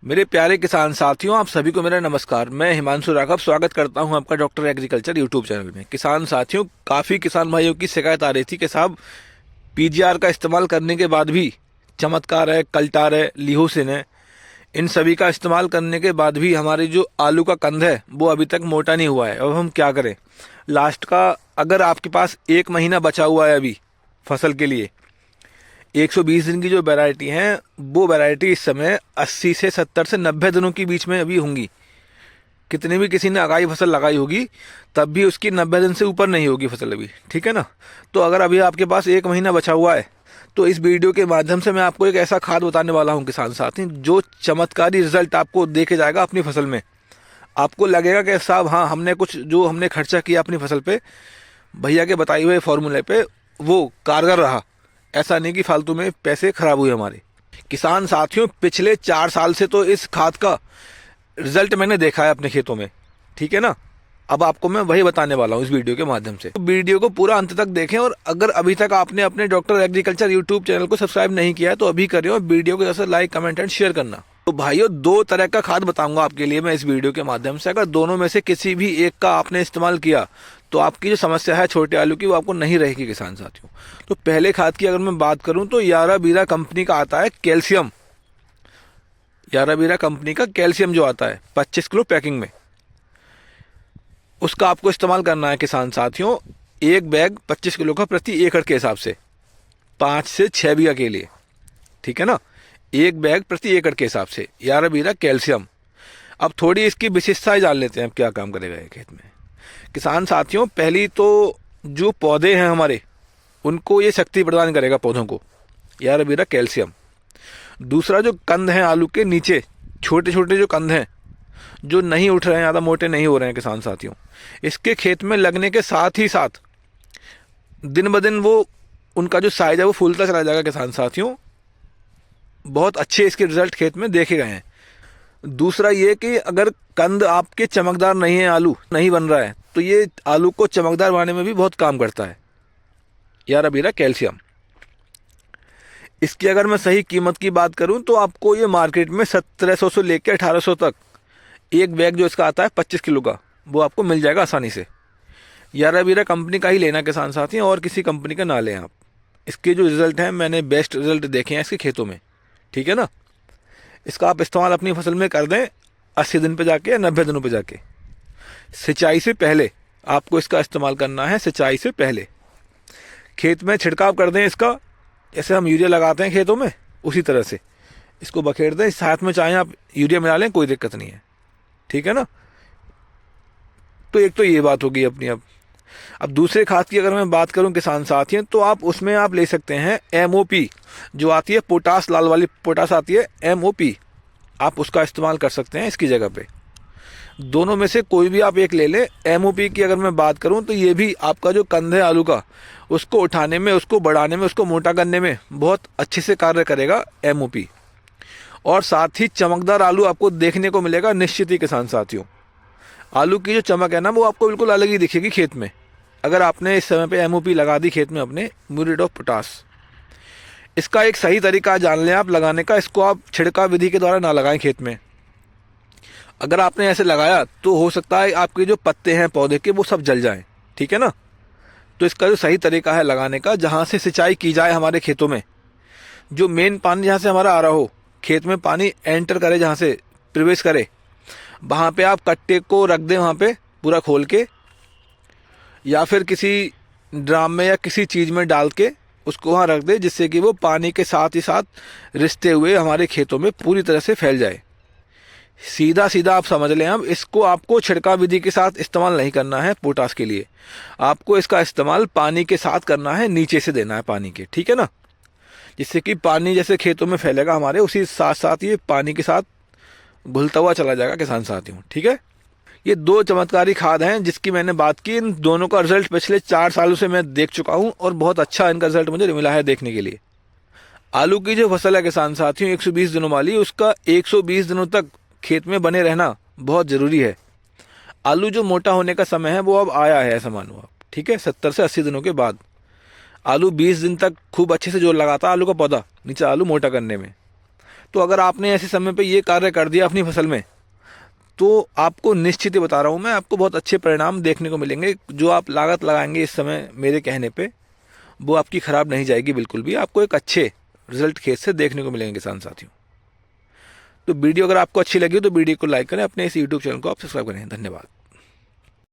मेरे प्यारे किसान साथियों, आप सभी को मेरा नमस्कार। मैं हिमांशु राघव स्वागत करता हूं आपका डॉक्टर एग्रीकल्चर यूट्यूब चैनल में। किसान साथियों, काफ़ी किसान भाइयों की शिकायत आ रही थी कि साहब पीजीआर का इस्तेमाल करने के बाद भी चमत्कार है, कल्टार है, लिहोसिन है, इन सभी का इस्तेमाल करने के बाद भी हमारे जो आलू का कंद है वो अभी तक मोटा नहीं हुआ है। अब हम क्या करें? लास्ट का अगर आपके पास 1 महीना बचा हुआ है अभी फसल के लिए, 120 दिन की जो वैरायटी है वो वैरायटी इस समय 80 से 70 से 90 दिनों के बीच में अभी होंगी। कितनी भी किसी ने अगाई फसल लगाई होगी तब भी उसकी 90 दिन से ऊपर नहीं होगी फसल अभी, ठीक है ना। तो अगर अभी आपके पास 1 महीना बचा हुआ है तो इस वीडियो के माध्यम से मैं आपको एक ऐसा खाद बताने वाला हूँ किसान साथी, जो चमत्कारी रिजल्ट आपको देके जाएगा अपनी फसल में। आपको लगेगा कि साहब हाँ, हमने कुछ जो हमने खर्चा किया अपनी फसल पे, भैया के बताए हुए फॉर्मूले पे, वो कारगर रहा। ऐसा नहीं कि फालतू में पैसे खराब हुए हमारे। किसान साथियों, पिछले 4 साल से तो इस खाद का रिजल्ट मैंने देखा है अपने खेतों में, ठीक है ना। अब आपको मैं वही बताने वाला हूँ इस वीडियो के माध्यम से। तो वीडियो को पूरा अंत तक देखें, और अगर अभी तक आपने अपने डॉक्टर एग्रीकल्चर यूट्यूब चैनल को सब्सक्राइब नहीं किया है तो अभी करें, और वीडियो को जैसे लाइक, कमेंट एंड शेयर करना। तो भाइयों, 2 तरह का खाद बताऊंगा आपके लिए मैं इस वीडियो के माध्यम से। अगर दोनों में से किसी भी एक का आपने इस्तेमाल किया तो आपकी जो समस्या है छोटे आलू की, वो आपको नहीं रहेगी किसान साथियों। तो पहले खाद की अगर मैं बात करूं तो यारा बीरा कंपनी का आता है कैल्शियम। यारा बीरा कंपनी का कैल्शियम जो आता है 25 किलो पैकिंग में, उसका आपको इस्तेमाल करना है किसान साथियों। एक बैग 25 किलो का प्रति एकड़ के हिसाब से, 5 से 6 बीघा के लिए, ठीक है ना। एक बैग प्रति एकड़ के हिसाब से यारा बीरा कैल्शियम। अब थोड़ी इसकी विशेषताएं जान लेते हैं, अब क्या काम करेगा ये खेत में। किसान साथियों, पहली तो जो पौधे हैं हमारे, उनको ये शक्ति प्रदान करेगा पौधों को, यारा बीरा कैल्शियम। दूसरा, जो कंद हैं आलू के नीचे, छोटे छोटे जो कंद हैं जो नहीं उठ रहे हैं, ज़्यादा मोटे नहीं हो रहे हैं किसान साथियों, इसके खेत में लगने के साथ ही साथ दिन ब दिन वो उनका जो साइज है वो फूलता चला जाएगा किसान साथियों। बहुत अच्छे इसके रिजल्ट खेत में देखे गए हैं। दूसरा ये कि अगर कंद आपके चमकदार नहीं है, आलू नहीं बन रहा है, तो ये आलू को चमकदार बनाने में भी बहुत काम करता है यारा बीरा कैल्शियम। इसकी अगर मैं सही कीमत की बात करूं तो आपको ये मार्केट में 1700 से लेकर 1800 तक एक बैग जो इसका आता है 25 किलो का, वो आपको मिल जाएगा आसानी से। यारा बीरा कंपनी का ही लेना किसान साथी, और किसी कंपनी का ना लें आप। इसके जो रिजल्ट हैं, मैंने बेस्ट रिजल्ट देखे हैं इसके खेतों में, ठीक है ना। इसका आप इस्तेमाल अपनी फसल में कर दें 80 दिन पे जाके या 90 दिनों पे जाके। सिंचाई से पहले आपको इसका इस्तेमाल करना है। सिंचाई से पहले खेत में छिड़काव कर दें इसका, जैसे हम यूरिया लगाते हैं खेतों में, उसी तरह से इसको बखेर दें। साथ में चाहें आप यूरिया मिला लें, कोई दिक्कत नहीं है, ठीक है ना। तो एक तो ये बात होगी अपनी। अब दूसरे खाद की अगर मैं बात करूं किसान साथियों, तो आप उसमें आप ले सकते हैं MOP, जो आती है पोटास, लाल वाली पोटास आती है MOP, आप उसका इस्तेमाल कर सकते हैं इसकी जगह पे। दोनों में से कोई भी आप एक ले लें। MOP की अगर मैं बात करूं तो ये भी आपका जो कंद है आलू का, उसको उठाने में, उसको बढ़ाने में, उसको मोटा करने में बहुत अच्छे से कार्य करेगा MOP। और साथ ही चमकदार आलू आपको देखने को मिलेगा निश्चित ही किसान साथियों। आलू की जो चमक है ना, वो आपको बिल्कुल अलग ही दिखेगी खेत में, अगर आपने इस समय पे MOP लगा दी खेत में अपने, म्यूरेट ऑफ पोटास। इसका एक सही तरीका जान लें आप लगाने का। इसको आप छिड़काव विधि के द्वारा ना लगाएं खेत में। अगर आपने ऐसे लगाया तो हो सकता है आपके जो पत्ते हैं पौधे के वो सब जल जाएं, ठीक है ना। तो इसका जो सही तरीका है लगाने का, जहाँ से सिंचाई की जाए हमारे खेतों में, जो मेन पानी जहाँ से हमारा आ रहा हो, खेत में पानी एंटर करे, जहाँ से प्रवेश करे, वहाँ पे आप कट्टे को रख दें, वहाँ पे पूरा खोल के, या फिर किसी ड्राम में या किसी चीज़ में डाल के उसको वहाँ रख दे, जिससे कि वो पानी के साथ ही साथ रिसते हुए हमारे खेतों में पूरी तरह से फैल जाए। सीधा सीधा आप समझ लें। अब इसको आपको छिड़काव विधि के साथ इस्तेमाल नहीं करना है पोटास के लिए, आपको इसका इस्तेमाल पानी के साथ करना है, नीचे से देना है पानी के, ठीक है ना। जिससे कि पानी जैसे खेतों में फैलेगा हमारे, उसी साथ साथ ये पानी के साथ घुलता हुआ चला जाएगा किसान साथियों, ठीक है। ये 2 चमत्कारी खाद हैं जिसकी मैंने बात की। इन दोनों का रिजल्ट पिछले 4 सालों से मैं देख चुका हूं, और बहुत अच्छा इनका रिजल्ट मुझे मिला है देखने के लिए। आलू की जो फसल है किसान साथियों 120 दिनों वाली, उसका 120 दिनों तक खेत में बने रहना बहुत ज़रूरी है। आलू जो मोटा होने का समय है वो अब आया है, ऐसा मानो आप, ठीक है। 70 से 80 दिनों के बाद आलू 20 दिन तक खूब अच्छे से जोर लगाता है आलू का पौधा नीचे आलू मोटा करने में। तो अगर आपने ऐसे समय पे ये कार्य कर दिया अपनी फसल में, तो आपको निश्चित ही बता रहा हूँ मैं, आपको बहुत अच्छे परिणाम देखने को मिलेंगे। जो आप लागत लगाएंगे इस समय मेरे कहने पे, वो आपकी ख़राब नहीं जाएगी बिल्कुल भी। आपको एक अच्छे रिजल्ट खेत से देखने को मिलेंगे किसान साथियों। तो वीडियो अगर आपको अच्छी लगी तो वीडियो को लाइक करें, अपने इस यूट्यूब चैनल को आप सब्सक्राइब करें। धन्यवाद।